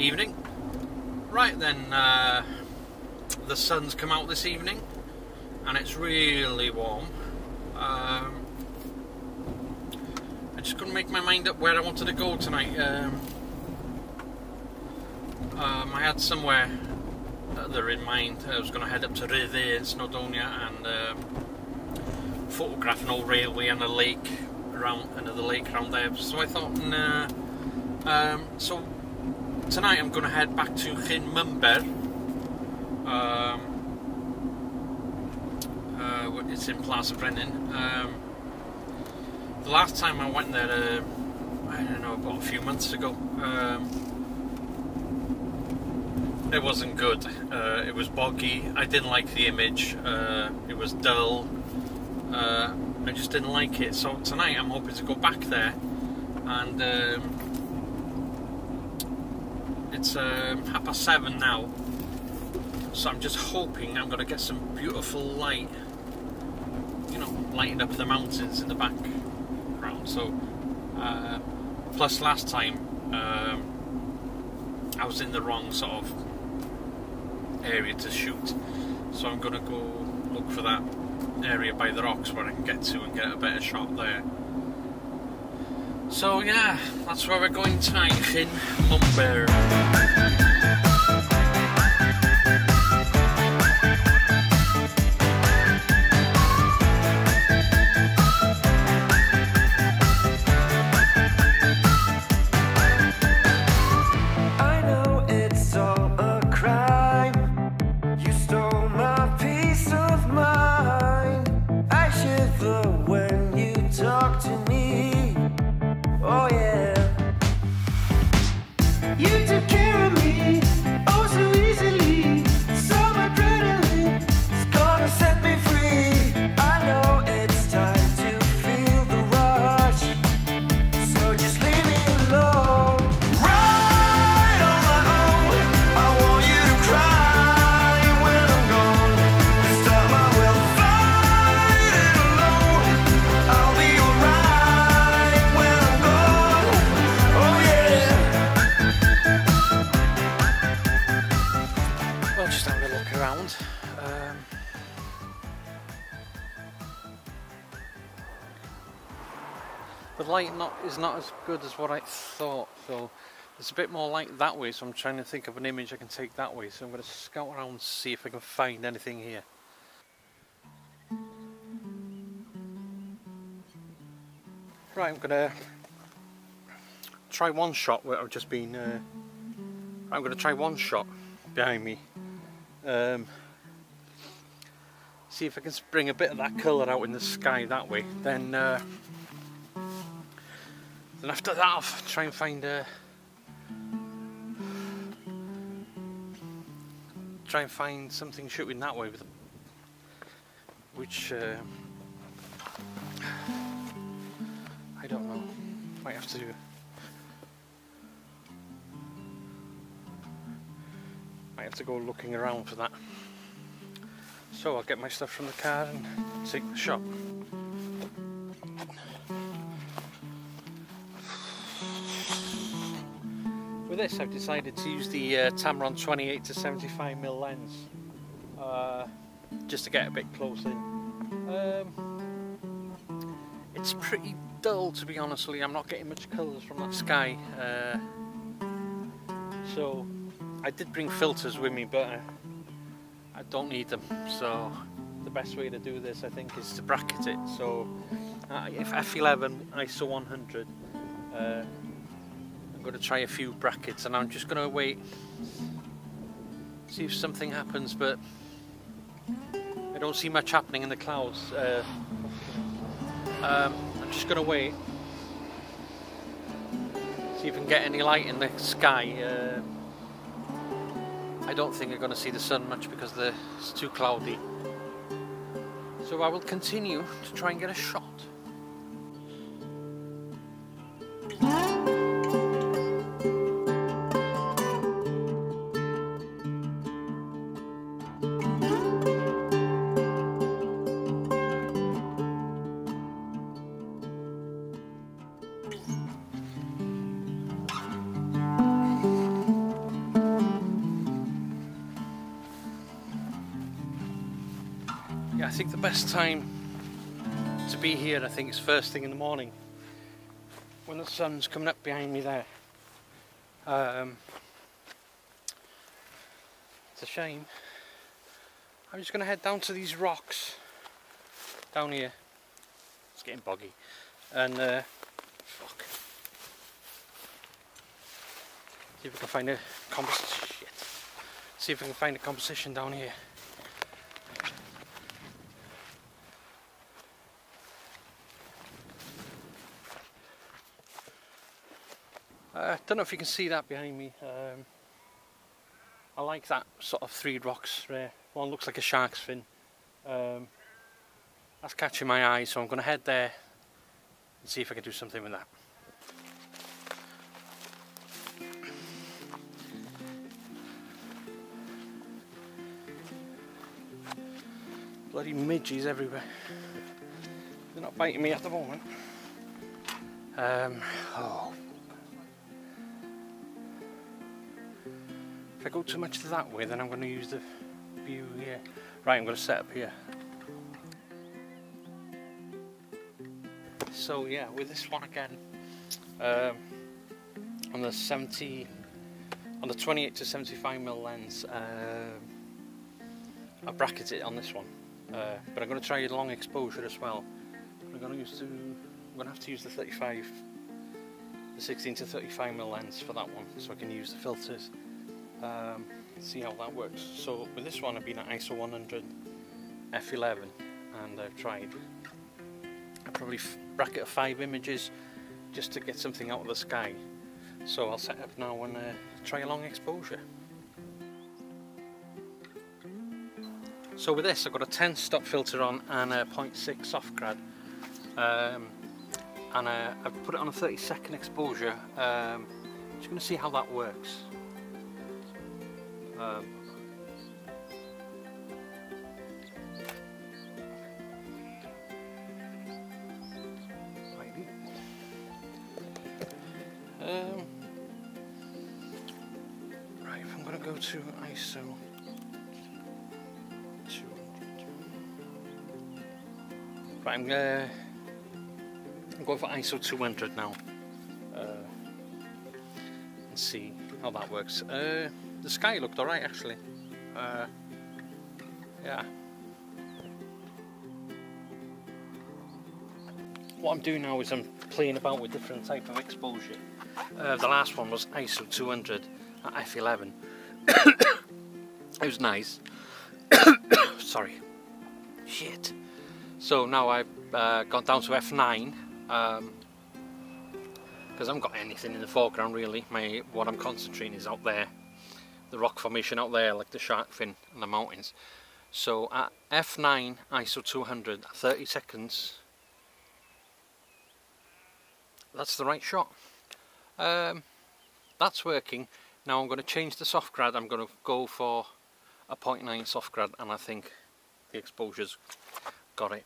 Evening. Right then, the sun's come out this evening and it's really warm. I just couldn't make my mind up where I wanted to go tonight. I had somewhere other in mind. I was going to head up to Rhyddhe in Snowdonia and photograph an old railway and a lake around, another lake around there. So I thought, nah. So tonight I'm going to head back to Llyn Mymbyr. It's in Plaza Brennan. The last time I went there, I don't know, about a few months ago. It wasn't good. It was boggy. I didn't like the image. It was dull. I just didn't like it. So tonight I'm hoping to go back there, and it's 7:30 now. So I'm just hoping I'm going to get some beautiful light, you know, lighting up the mountains in the background. So plus last time I was in the wrong sort of area to shoot, so I'm going to go look for that area by the rocks where I can get to and get a better shot there. So yeah, that's where we're going tonight, Llyn Mymbyr. The light is not as good as what I thought, so there's a bit more light that way, so I'm trying to think of an image I can take that way. So I'm going to scout around and see if I can find anything here. Right, I'm going to try one shot where I've just been... I'm going to try one shot behind me. See if I can bring a bit of that colour out in the sky that way. Then after that I'll try and find something shooting that way, with which I don't know. Might have to go looking around for that. So I'll get my stuff from the car and take the shot. With this, I've decided to use the Tamron 28 to 75mm lens, just to get a bit close in. It's pretty dull, to be honest with you. I'm not getting much colours from that sky. So I did bring filters with me, but I don't need them. So the best way to do this, I think, is to bracket it. So if f11 ISO 100. I'm going to try a few brackets, and I'm just going to wait, see if something happens, but I don't see much happening in the clouds. I'm just going to wait, see if I can get any light in the sky. I don't think I'm going to see the sun much because it's too cloudy. So I will continue to try and get a shot. think the best time to be here, I think, is first thing in the morning when the sun's coming up behind me there. It's a shame. I'm just going to head down to these rocks down here. It's getting boggy, and fuck. See if we can find a composition. Shit. See if we can find a composition down here. Don't know if you can see that behind me. I like that sort of three rocks there. One looks like a shark's fin. That's catching my eye, so I'm going to head there and see if I can do something with that. Bloody midges everywhere. They're not biting me at the moment. Oh. If I go too much that way, then I'm going to use the view here. Right, I'm going to set up here. So yeah, with this one again, on the 28 to 75mm lens, I bracketed it on this one, but I'm going to try a long exposure as well. I'm going to have to use the 16 to 35mm lens for that one, so I can use the filters. See how that works. So with this one I've been at ISO 100 f11 and I've tried. I probably bracket of 5 images just to get something out of the sky. So I'll set up now and try a long exposure. So with this I've got a 10 stop filter on and a 0.6 soft grad, and I've put it on a 30-second exposure. Just going to see how that works. Right, if I'm going to go to ISO 200, right, I'm going for ISO 200 now, and see how that works. The sky looked alright actually. Yeah. What I'm doing now is I'm playing about with different type of exposure. The last one was ISO 200 at f11. It was nice. Sorry. Shit. So now I've gone down to f9. Because I haven't got anything in the foreground really. What I'm concentrating is out there. The rock formation out there, like the shark fin and the mountains. So at f9 ISO 200 at 30 seconds, that's the right shot. That's working. Now I'm going to change the soft grad. I'm going to go for a 0.9 soft grad, and I think the exposure's got it.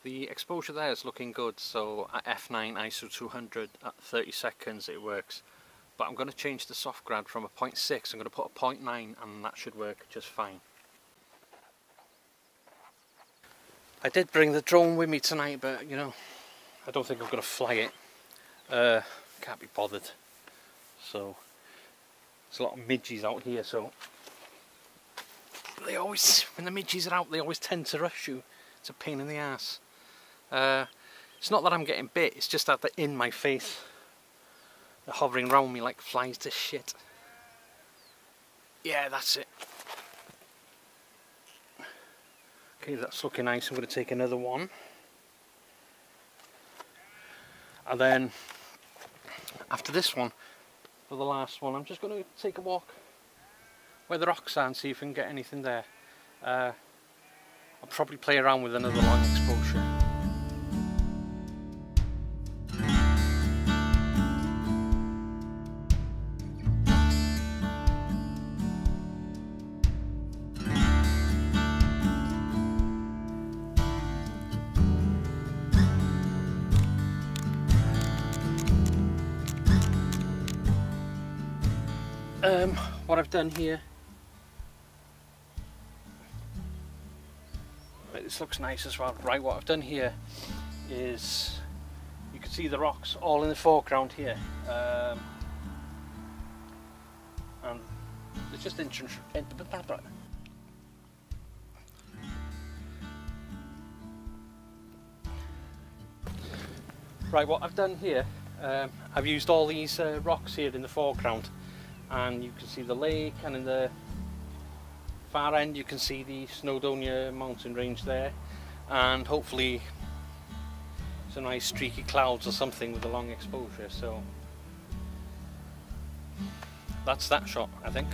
The exposure there is looking good, so at f9 ISO 200 at 30 seconds it works. But I'm going to change the soft grad from a 0.6, I'm going to put a 0.9, and that should work just fine. I did bring the drone with me tonight, but you know, I don't think I'm going to fly it. Can't be bothered. So there's a lot of midges out here, so they always, when the midges are out, they always tend to rush you. It's a pain in the ass. It's not that I'm getting bit, it's just that they're in my face. They're hovering around me like flies to shit. Yeah, that's it. Okay, that's looking nice. I'm going to take another one. And then, after this one, for the last one, I'm just going to take a walk where the rocks are and see if we can get anything there. I'll probably play around with another long exposure. What I've done here distance looks nice as well. Right, what I've done here is, you can see the rocks all in the foreground here, and it's just interesting. Right, what I've done here, I've used all these rocks here in the foreground, and you can see the lake, and in the far end you can see the Snowdonia mountain range there, and hopefully some nice streaky clouds or something with a long exposure. So that's that shot, I think.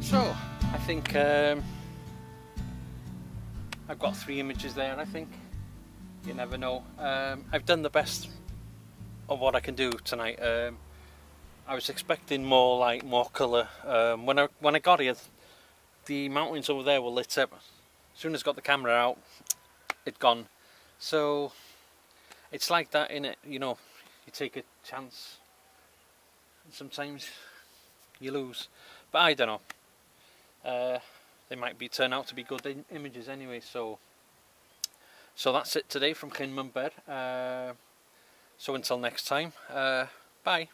So I think I've got 3 images there, I think. You never know. I've done the best of what I can do tonight. I was expecting more light, more colour. When I got here, the mountains over there were lit up. As soon as I got the camera out, it'd gone. So it's like that, innit? You know, you take a chance, and sometimes you lose. But I don't know. They might turn out to be good images anyway. So that's it today from Llyn Mymbyr. So until next time, bye.